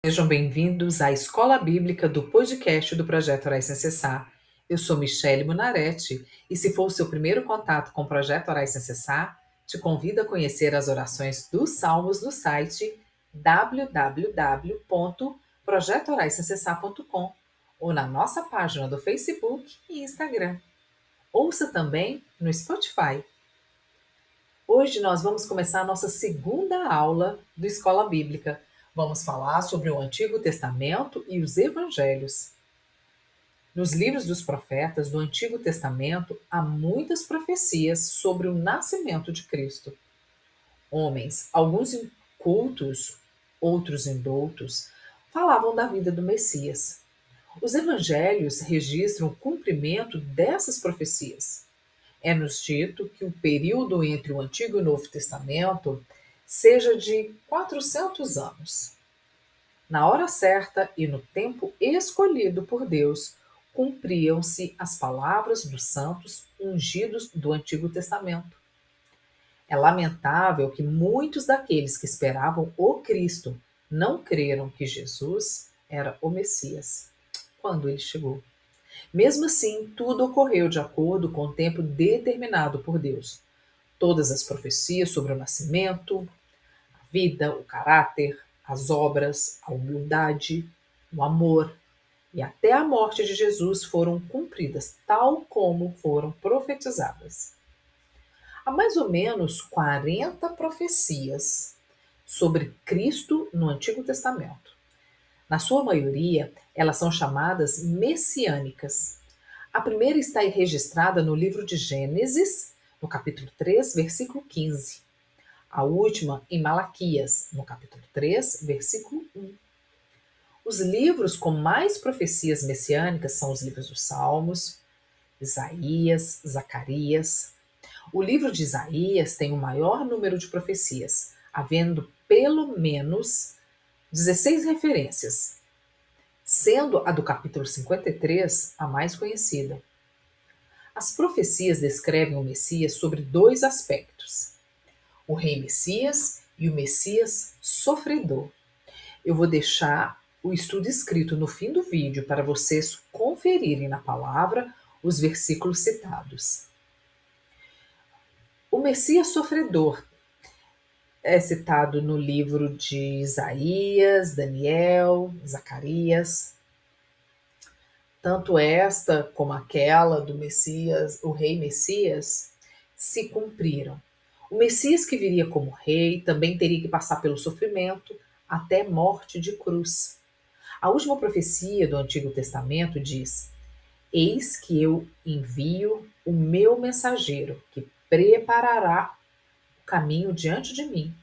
Sejam bem-vindos à Escola Bíblica do podcast do Projeto Orar Sem Cessar. Eu sou Michele Munarete e se for o seu primeiro contato com o Projeto Orar Sem Cessar, te convido a conhecer as orações dos Salmos no site www.projetoraissemcessar.com ou na nossa página do Facebook e Instagram. Ouça também no Spotify. Hoje nós vamos começar a nossa segunda aula do Escola Bíblica. Vamos falar sobre o Antigo Testamento e os Evangelhos. Nos livros dos profetas do Antigo Testamento há muitas profecias sobre o nascimento de Cristo. Homens, alguns incultos, outros indoutos, falavam da vida do Messias. Os Evangelhos registram o cumprimento dessas profecias. É-nos dito que o período entre o Antigo e o Novo Testamento seja de 400 anos. Na hora certa e no tempo escolhido por Deus, cumpriam-se as palavras dos santos ungidos do Antigo Testamento. É lamentável que muitos daqueles que esperavam o Cristo não creram que Jesus era o Messias quando ele chegou. Mesmo assim, tudo ocorreu de acordo com o tempo determinado por Deus. Todas as profecias sobre o nascimento, a vida, o caráter, as obras, a humildade, o amor e até a morte de Jesus foram cumpridas tal como foram profetizadas. Há mais ou menos 40 profecias sobre Cristo no Antigo Testamento. Na sua maioria, elas são chamadas messiânicas. A primeira está registrada no livro de Gênesis, no capítulo 3, versículo 15. A última em Malaquias, no capítulo 3, versículo 1. Os livros com mais profecias messiânicas são os livros dos Salmos, Isaías, Zacarias. O livro de Isaías tem o maior número de profecias, havendo pelo menos 16 referências, sendo a do capítulo 53 a mais conhecida. As profecias descrevem o Messias sobre dois aspectos: o Rei Messias e o Messias sofredor. Eu vou deixar o estudo escrito no fim do vídeo para vocês conferirem na palavra os versículos citados. O Messias sofredor é citado no livro de Isaías, Daniel, Zacarias. Tanto esta como aquela do Messias, o rei Messias, se cumpriram. O Messias que viria como rei também teria que passar pelo sofrimento até morte de cruz. A última profecia do Antigo Testamento diz: Eis que eu envio o meu mensageiro, que preparará o caminho diante de mim.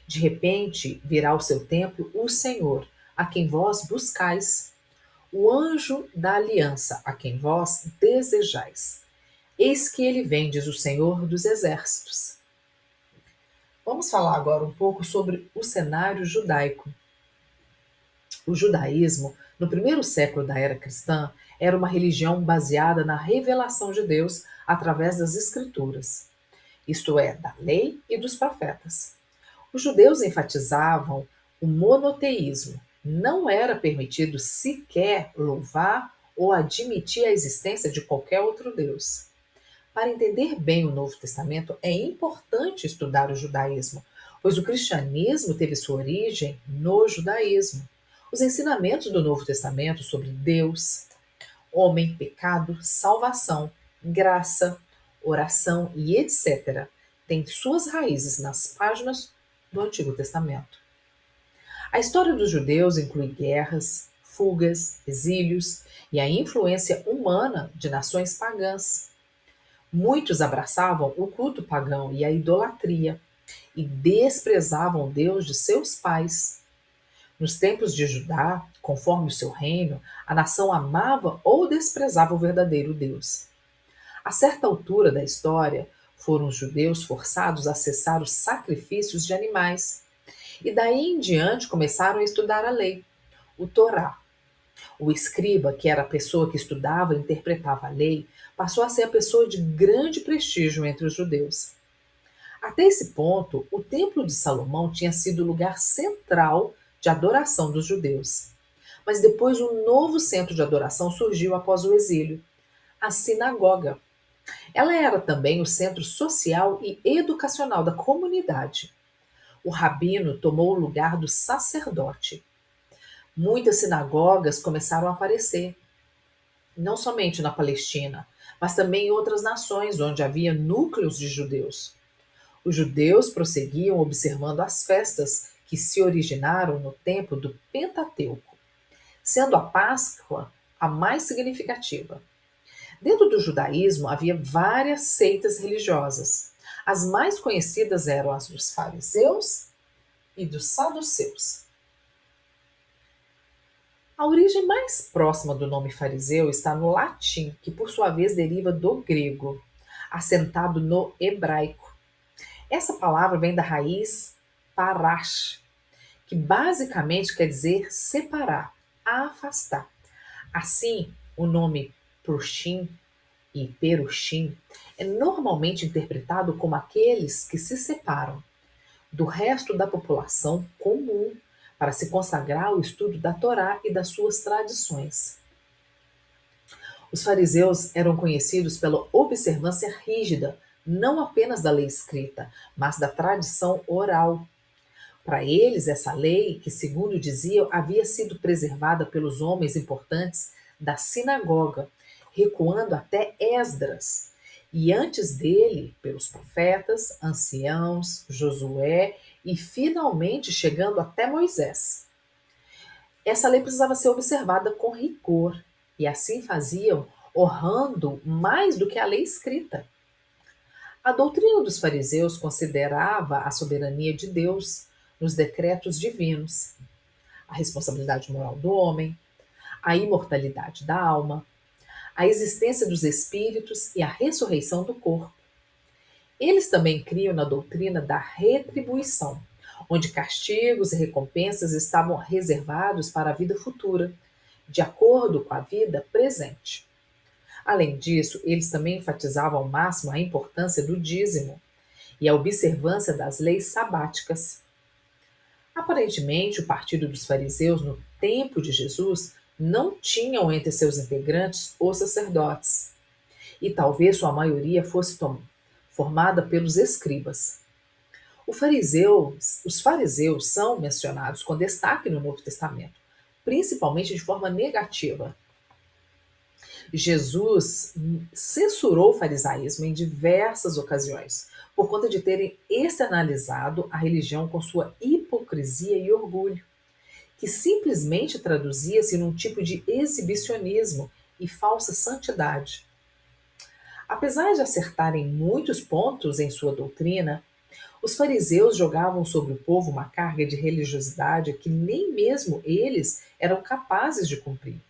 De repente virá ao seu templo o Senhor, a quem vós buscais, o anjo da aliança, a quem vós desejais. Eis que ele vem, diz o Senhor dos Exércitos. Vamos falar agora um pouco sobre o cenário judaico. O judaísmo, no primeiro século da era cristã, era uma religião baseada na revelação de Deus através das Escrituras, isto é, da lei e dos profetas. Os judeus enfatizavam o monoteísmo. Não era permitido sequer louvar ou admitir a existência de qualquer outro Deus. Para entender bem o Novo Testamento, é importante estudar o judaísmo, pois o cristianismo teve sua origem no judaísmo. Os ensinamentos do Novo Testamento sobre Deus, homem, pecado, salvação, graça, oração e etc. têm suas raízes nas páginas do Antigo Testamento. A história dos judeus inclui guerras, fugas, exílios e a influência humana de nações pagãs. Muitos abraçavam o culto pagão e a idolatria e desprezavam o Deus de seus pais. Nos tempos de Judá, conforme o seu reino, a nação amava ou desprezava o verdadeiro Deus. A certa altura da história, foram os judeus forçados a cessar os sacrifícios de animais. E daí em diante começaram a estudar a lei, o Torá. O escriba, que era a pessoa que estudava e interpretava a lei, passou a ser a pessoa de grande prestígio entre os judeus. Até esse ponto, o Templo de Salomão tinha sido o lugar central de adoração dos judeus. Mas depois um novo centro de adoração surgiu após o exílio, a sinagoga. Ela era também o centro social e educacional da comunidade. O rabino tomou o lugar do sacerdote. Muitas sinagogas começaram a aparecer, não somente na Palestina, mas também em outras nações onde havia núcleos de judeus. Os judeus prosseguiam observando as festas que se originaram no tempo do Pentateuco, sendo a Páscoa a mais significativa. Dentro do judaísmo havia várias seitas religiosas. As mais conhecidas eram as dos fariseus e dos saduceus. A origem mais próxima do nome fariseu está no latim, que por sua vez deriva do grego, assentado no hebraico. Essa palavra vem da raiz parash, que basicamente quer dizer separar, afastar. Assim, o nome Prushim e Perushim é normalmente interpretado como aqueles que se separam do resto da população comum para se consagrar ao estudo da Torá e das suas tradições. Os fariseus eram conhecidos pela observância rígida, não apenas da lei escrita, mas da tradição oral. Para eles, essa lei, que segundo diziam, havia sido preservada pelos homens importantes da sinagoga, recuando até Esdras, e antes dele, pelos profetas, anciãos, Josué e finalmente chegando até Moisés. Essa lei precisava ser observada com rigor, e assim faziam, honrando mais do que a lei escrita. A doutrina dos fariseus considerava a soberania de Deus nos decretos divinos, a responsabilidade moral do homem, a imortalidade da alma, a existência dos espíritos e a ressurreição do corpo. Eles também criam na doutrina da retribuição, onde castigos e recompensas estavam reservados para a vida futura, de acordo com a vida presente. Além disso, eles também enfatizavam ao máximo a importância do dízimo e a observância das leis sabáticas. Aparentemente, o partido dos fariseus no tempo de Jesus não tinham entre seus integrantes os sacerdotes, e talvez sua maioria fosse formada pelos escribas. Os fariseus são mencionados com destaque no Novo Testamento, principalmente de forma negativa. Jesus censurou o farisaísmo em diversas ocasiões, por conta de terem externalizado a religião com sua hipocrisia e orgulho, que simplesmente traduzia-se num tipo de exibicionismo e falsa santidade. Apesar de acertarem muitos pontos em sua doutrina, os fariseus jogavam sobre o povo uma carga de religiosidade que nem mesmo eles eram capazes de cumprir.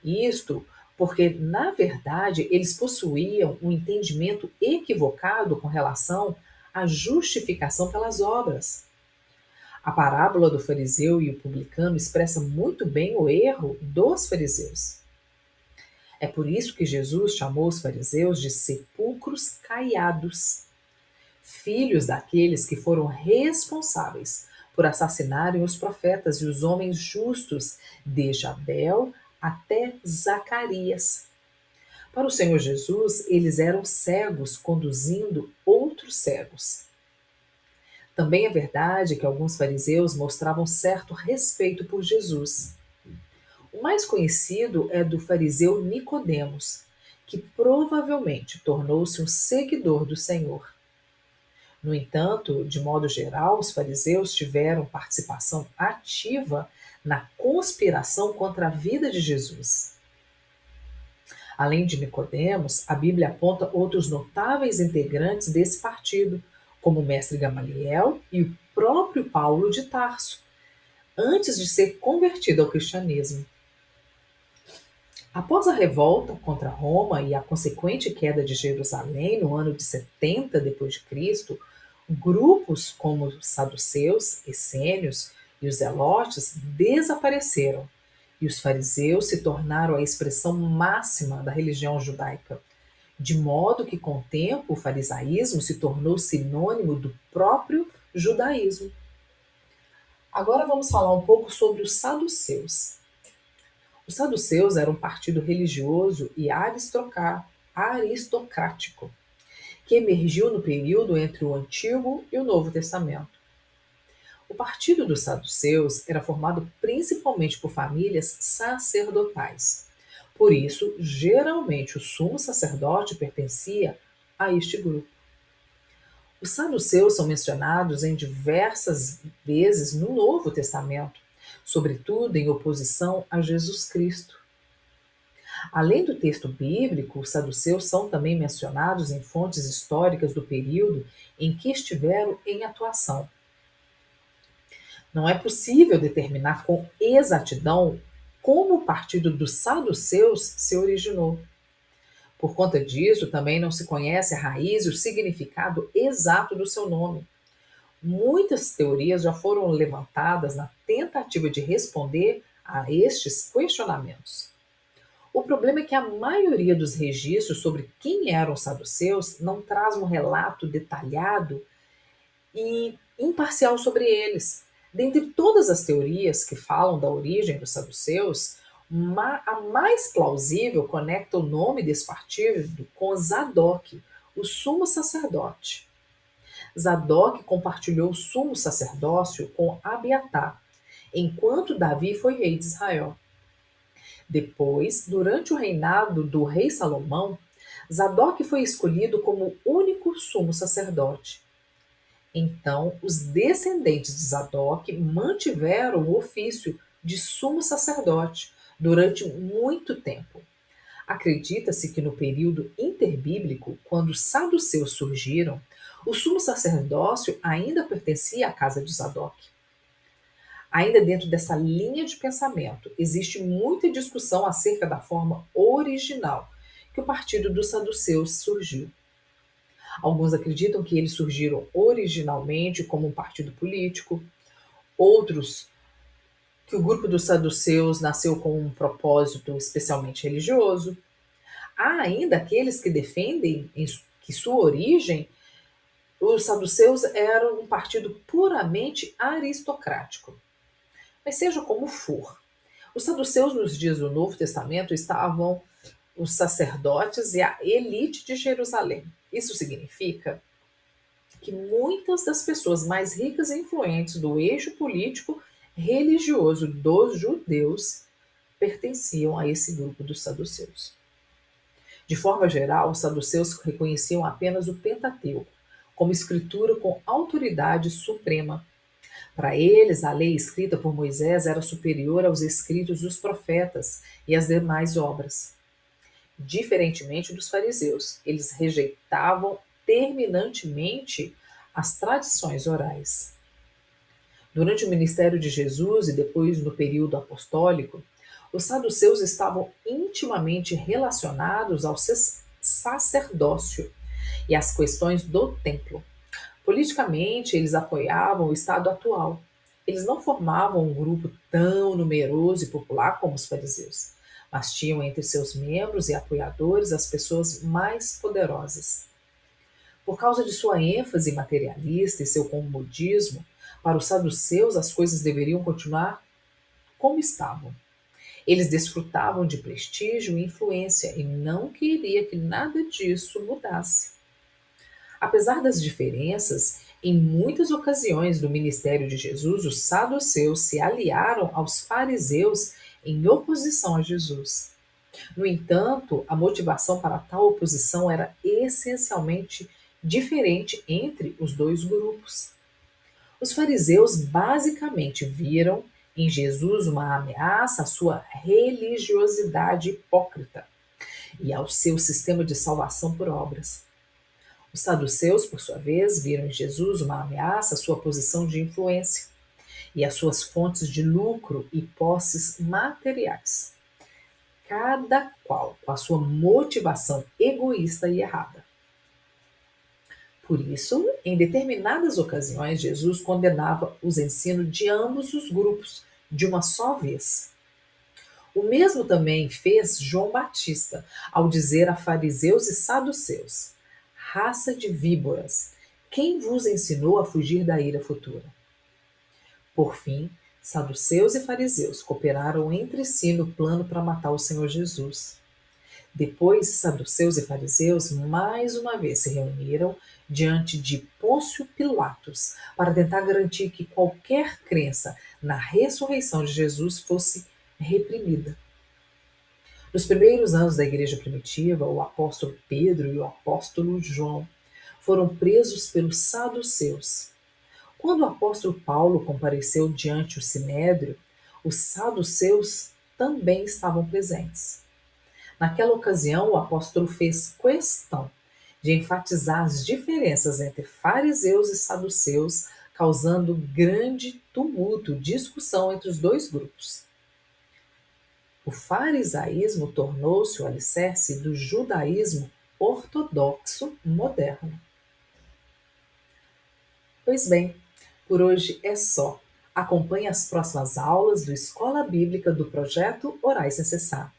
Isto porque, na verdade, eles possuíam um entendimento equivocado com relação à justificação pelas obras. A parábola do fariseu e o publicano expressa muito bem o erro dos fariseus. É por isso que Jesus chamou os fariseus de sepulcros caiados, filhos daqueles que foram responsáveis por assassinarem os profetas e os homens justos, desde Abel até Zacarias. Para o Senhor Jesus, eles eram cegos conduzindo outros cegos. Também é verdade que alguns fariseus mostravam certo respeito por Jesus. O mais conhecido é do fariseu Nicodemos, que provavelmente tornou-se um seguidor do Senhor. No entanto, de modo geral, os fariseus tiveram participação ativa na conspiração contra a vida de Jesus. Além de Nicodemos, a Bíblia aponta outros notáveis integrantes desse partido, como o mestre Gamaliel e o próprio Paulo de Tarso, antes de ser convertido ao cristianismo. Após a revolta contra Roma e a consequente queda de Jerusalém no ano de 70 d.C., grupos como os saduceus, essênios e os zelotes desapareceram, e os fariseus se tornaram a expressão máxima da religião judaica, de modo que com o tempo o farisaísmo se tornou sinônimo do próprio judaísmo. Agora vamos falar um pouco sobre os saduceus. Os saduceus eram um partido religioso e aristocrático que emergiu no período entre o Antigo e o Novo Testamento. O partido dos saduceus era formado principalmente por famílias sacerdotais. Por isso, geralmente o sumo sacerdote pertencia a este grupo. Os saduceus são mencionados em diversas vezes no Novo Testamento, sobretudo em oposição a Jesus Cristo. Além do texto bíblico, os saduceus são também mencionados em fontes históricas do período em que estiveram em atuação. Não é possível determinar com exatidão como o partido dos saduceus se originou. Por conta disso, também não se conhece a raiz e o significado exato do seu nome. Muitas teorias já foram levantadas na tentativa de responder a estes questionamentos. O problema é que a maioria dos registros sobre quem eram os saduceus não traz um relato detalhado e imparcial sobre eles. Dentre todas as teorias que falam da origem dos saduceus, a mais plausível conecta o nome desse partido com Zadok, o sumo sacerdote. Zadok compartilhou o sumo sacerdócio com Abiatar, enquanto Davi foi rei de Israel. Depois, durante o reinado do rei Salomão, Zadok foi escolhido como único sumo sacerdote. Então, os descendentes de Zadok mantiveram o ofício de sumo sacerdote durante muito tempo. Acredita-se que no período interbíblico, quando os saduceus surgiram, o sumo sacerdócio ainda pertencia à casa de Zadok. Ainda dentro dessa linha de pensamento, existe muita discussão acerca da forma original que o partido dos saduceus surgiu. Alguns acreditam que eles surgiram originalmente como um partido político, outros que o grupo dos saduceus nasceu com um propósito especialmente religioso. Há ainda aqueles que defendem que sua origem, os saduceus eram um partido puramente aristocrático. Mas seja como for, os saduceus nos dias do Novo Testamento estavam os sacerdotes e a elite de Jerusalém. Isso significa que muitas das pessoas mais ricas e influentes do eixo político religioso dos judeus pertenciam a esse grupo dos saduceus. De forma geral, os saduceus reconheciam apenas o Pentateuco como escritura com autoridade suprema. Para eles, a lei escrita por Moisés era superior aos escritos dos profetas e às demais obras. Diferentemente dos fariseus, eles rejeitavam terminantemente as tradições orais. Durante o ministério de Jesus e depois no período apostólico, os saduceus estavam intimamente relacionados ao sacerdócio e às questões do templo. Politicamente, eles apoiavam o Estado atual. Eles não formavam um grupo tão numeroso e popular como os fariseus, mas tinham entre seus membros e apoiadores as pessoas mais poderosas. Por causa de sua ênfase materialista e seu comodismo, para os saduceus as coisas deveriam continuar como estavam. Eles desfrutavam de prestígio e influência e não queria que nada disso mudasse. Apesar das diferenças, em muitas ocasiões do ministério de Jesus, os saduceus se aliaram aos fariseus em oposição a Jesus. No entanto, a motivação para tal oposição era essencialmente diferente entre os dois grupos. Os fariseus basicamente viram em Jesus uma ameaça à sua religiosidade hipócrita e ao seu sistema de salvação por obras. Os saduceus, por sua vez, viram em Jesus uma ameaça à sua posição de influência e às suas fontes de lucro e posses materiais, cada qual com a sua motivação egoísta e errada. Por isso, em determinadas ocasiões, Jesus condenava os ensinos de ambos os grupos de uma só vez. O mesmo também fez João Batista, ao dizer a fariseus e saduceus: raça de víboras, quem vos ensinou a fugir da ira futura? Por fim, saduceus e fariseus cooperaram entre si no plano para matar o Senhor Jesus. Depois, saduceus e fariseus mais uma vez se reuniram diante de Pôncio Pilatos para tentar garantir que qualquer crença na ressurreição de Jesus fosse reprimida. Nos primeiros anos da igreja primitiva, o apóstolo Pedro e o apóstolo João foram presos pelos saduceus. Quando o apóstolo Paulo compareceu diante o sinédrio, os saduceus também estavam presentes. Naquela ocasião, o apóstolo fez questão de enfatizar as diferenças entre fariseus e saduceus, causando grande tumulto e discussão entre os dois grupos. O farisaísmo tornou-se o alicerce do judaísmo ortodoxo moderno. Pois bem, por hoje é só. Acompanhe as próximas aulas do Escola Bíblica do projeto Orais Sem Cessar.